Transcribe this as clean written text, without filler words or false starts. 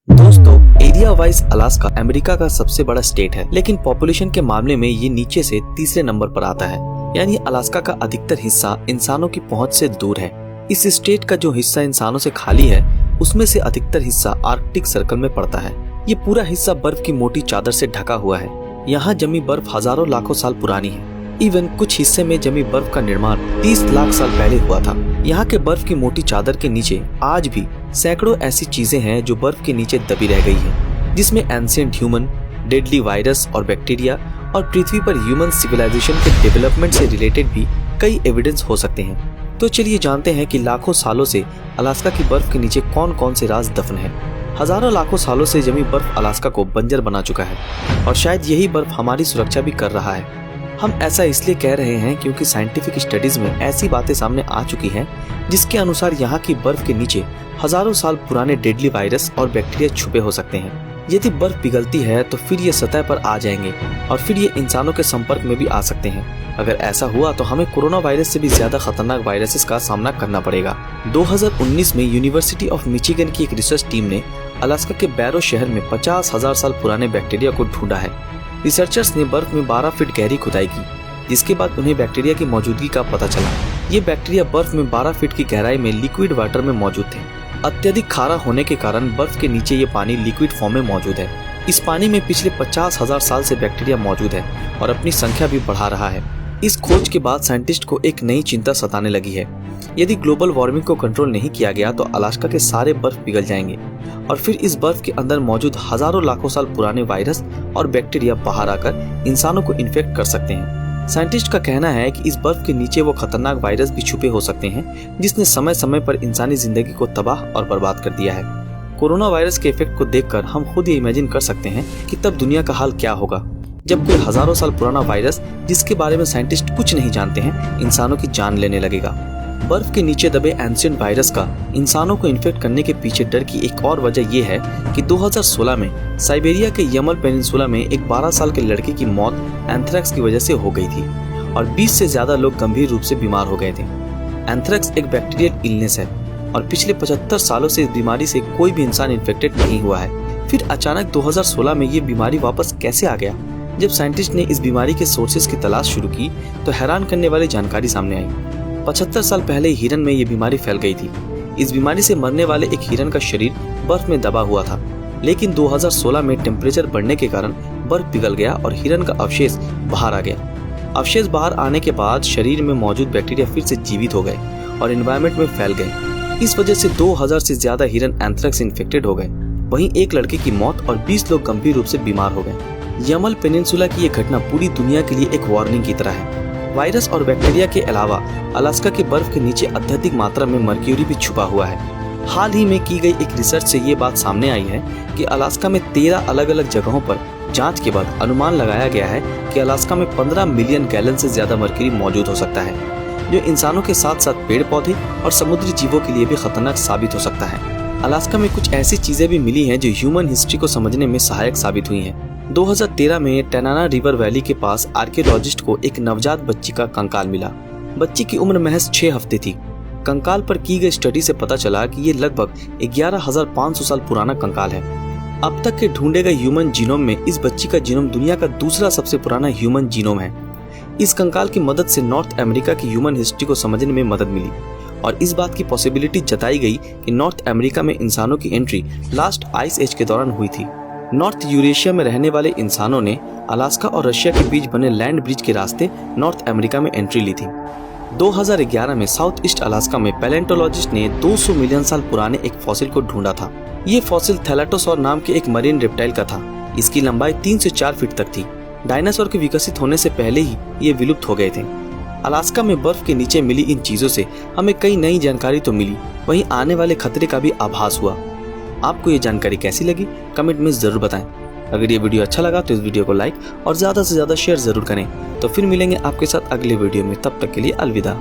दोस्तों, area wise Alaska America का सबसे बड़ा स्टेट है, लेकिन पॉपुलेशन के मामले में ये नीचे से तीसरे नंबर पर आता है। यानी अलास्का का अधिकतर हिस्सा इंसानों की पहुंच से दूर है। इस स्टेट का जो हिस्सा इंसानों से खाली है, उसमें से अधिकतर हिस्सा आर्कटिक सर्कल में पड़ता है। ये पूरा हिस्सा बर्फ की मोटी चादर से ढका हुआ है। यहाँ जमी बर्फ हजारों लाखों साल पुरानी है। इवन कुछ हिस्से में जमी बर्फ का निर्माण 30 लाख साल पहले हुआ था। यहाँ के बर्फ की मोटी चादर के नीचे आज भी सैकड़ों ऐसी चीजें हैं जो बर्फ के नीचे दबी रह गई हैं, जिसमें एंशिएंट ह्यूमन, डेडली वायरस और बैक्टीरिया और पृथ्वी पर ह्यूमन सिविलाइजेशन के डेवलपमेंट से रिलेटेड भी कई एविडेंस हो सकते हैं। तो चलिए जानते हैं कि लाखों सालों से अलास्का की बर्फ के नीचे कौन कौन से राज दफन है। हजारों लाखों सालों से जमी बर्फ अलास्का को बंजर बना चुका है और शायद यही बर्फ हमारी सुरक्षा भी कर रहा है। हम ऐसा इसलिए कह रहे हैं क्योंकि साइंटिफिक स्टडीज में ऐसी बातें सामने आ चुकी हैं जिसके अनुसार यहाँ की बर्फ के नीचे हजारों साल पुराने डेडली वायरस और बैक्टीरिया छुपे हो सकते हैं। यदि बर्फ पिघलती है तो फिर ये सतह पर आ जाएंगे और फिर ये इंसानों के संपर्क में भी आ सकते हैं। अगर ऐसा हुआ तो हमें कोरोना वायरस से भी ज्यादा खतरनाक वायरसेस का सामना करना पड़ेगा। 2019 में यूनिवर्सिटी ऑफ मिचिगन की एक रिसर्च टीम ने अलास्का के बैरो शहर में 50,000 साल पुराने बैक्टीरिया को ढूंढा है। रिसर्चर्स ने बर्फ में 12 फीट गहरी खुदाई की, जिसके बाद उन्हें बैक्टीरिया की मौजूदगी का पता चला। ये बैक्टीरिया बर्फ में 12 फीट की गहराई में लिक्विड वाटर में मौजूद थे। अत्यधिक खारा होने के कारण बर्फ के नीचे ये पानी लिक्विड फॉर्म में मौजूद है। इस पानी में पिछले 50,000 साल से बैक्टीरिया मौजूद है और अपनी संख्या भी बढ़ा रहा है। इस खोज के बाद साइंटिस्ट को एक नई चिंता सताने लगी है। यदि ग्लोबल वार्मिंग को कंट्रोल नहीं किया गया तो अलास्का के सारे बर्फ पिघल जाएंगे और फिर इस बर्फ के अंदर मौजूद हजारों लाखों साल पुराने वायरस और बैक्टीरिया बाहर आकर इंसानों को इन्फेक्ट कर सकते हैं। साइंटिस्ट का कहना है कि इस बर्फ के नीचे वो खतरनाक वायरस भी छुपे हो सकते हैं जिसने समय समय पर इंसानी जिंदगी को तबाह और बर्बाद कर दिया है। कोरोना वायरस के इफेक्ट को देखकर हम खुद ये इमेजिन कर सकते हैं कि तब दुनिया का हाल क्या होगा, जब कोई हजारों साल पुराना वायरस जिसके बारे में साइंटिस्ट कुछ नहीं जानते हैं इंसानों की जान लेने लगेगा। बर्फ के नीचे दबे एंशिएंट वायरस का इंसानों को इन्फेक्ट करने के पीछे डर की एक और वजह यह है कि 2016 में साइबेरिया के यमल पेनिनसुला में एक 12 साल के लड़के की मौत एंथ्रेक्स की वजह से हो गई थी और 20 से ज्यादा लोग गंभीर रूप से बीमार हो गए थे। एंथ्रेक्स एक बैक्टीरियल इलनेस है और पिछले 75 सालों से इस बीमारी से कोई भी इंसान इन्फेक्टेड नहीं हुआ है। फिर अचानक 2016 में ये बीमारी वापस कैसे आ गया? जब साइंटिस्ट ने इस बीमारी के सोर्सेज की तलाश शुरू की तो हैरान करने वाली जानकारी सामने आई। 75 साल पहले हिरन में ये बीमारी फैल गई थी। इस बीमारी से मरने वाले एक हिरन का शरीर बर्फ में दबा हुआ था, लेकिन 2016 में टेम्परेचर बढ़ने के कारण बर्फ पिघल गया और हिरन का अवशेष बाहर आ गया। अवशेष बाहर आने के बाद शरीर में मौजूद बैक्टीरिया फिर से जीवित हो गए और एनवायरनमेंट में फैल गए। इस वजह से 2000 से ज्यादा हिरन एंथ्रेक्स इन्फेक्टेड हो गए। वहीं एक लड़के की मौत और 20 लोग गंभीर रूप से बीमार हो गए। यमल पेनिनसुला की यह घटना पूरी दुनिया के लिए एक वार्निंग की तरह है। वायरस और बैक्टीरिया के अलावा अलास्का के बर्फ के नीचे अत्यधिक मात्रा में मर्क्यूरी भी छुपा हुआ है। हाल ही में की गई एक रिसर्च से ये बात सामने आई है कि अलास्का में 13 अलग अलग जगहों पर जांच के बाद अनुमान लगाया गया है कि अलास्का में 15 मिलियन गैलन से ज्यादा मर्क्यूरी मौजूद हो सकता है, जो इंसानों के साथ साथ पेड़ पौधे और समुद्री जीवों के लिए भी खतरनाक साबित हो सकता है। अलास्का में कुछ ऐसी चीजें भी मिली हैं जो ह्यूमन हिस्ट्री को समझने में सहायक साबित हुई हैं। 2013 में टैनाना रिवर वैली के पास आर्कियोलॉजिस्ट को एक नवजात बच्ची का कंकाल मिला। बच्ची की उम्र महज 6 हफ्ते थी। कंकाल पर की गई स्टडी से पता चला कि ये लगभग 11,500 साल पुराना कंकाल है। अब तक के ढूंढे गए ह्यूमन जीनोम में इस बच्ची का जीनोम दुनिया का दूसरा सबसे पुराना ह्यूमन जीनोम है। इस कंकाल की मदद से नॉर्थ अमेरिका की ह्यूमन हिस्ट्री को समझने में मदद मिली और इस बात की पॉसिबिलिटी जताई गई कि नॉर्थ अमेरिका में इंसानों की एंट्री लास्ट आइस एज के दौरान हुई थी। नॉर्थ यूरेशिया में रहने वाले इंसानों ने अलास्का और रशिया के बीच बने लैंड ब्रिज के रास्ते नॉर्थ अमेरिका में एंट्री ली थी। 2011 में साउथ ईस्ट अलास्का में पैलेंटोलॉजिस्ट ने 200 मिलियन साल पुराने एक फॉसिल को ढूंढा था। ये फॉसिल थैलाटोसॉर नाम के एक मरीन रेप्टाइल का था। इसकी लंबाई 3 से 4 फीट तक थी। डायनासोर के विकसित होने से पहले ही ये विलुप्त हो गए थे। अलास्का में बर्फ के नीचे मिली इन चीजों से हमें कई नई जानकारी तो मिली, वहीं आने वाले खतरे का भी आभास हुआ। आपको ये जानकारी कैसी लगी कमेंट में जरूर बताएं। अगर ये वीडियो अच्छा लगा तो इस वीडियो को लाइक और ज्यादा से ज्यादा शेयर जरूर करें। तो फिर मिलेंगे आपके साथ अगले वीडियो में, तब तक के लिए अलविदा।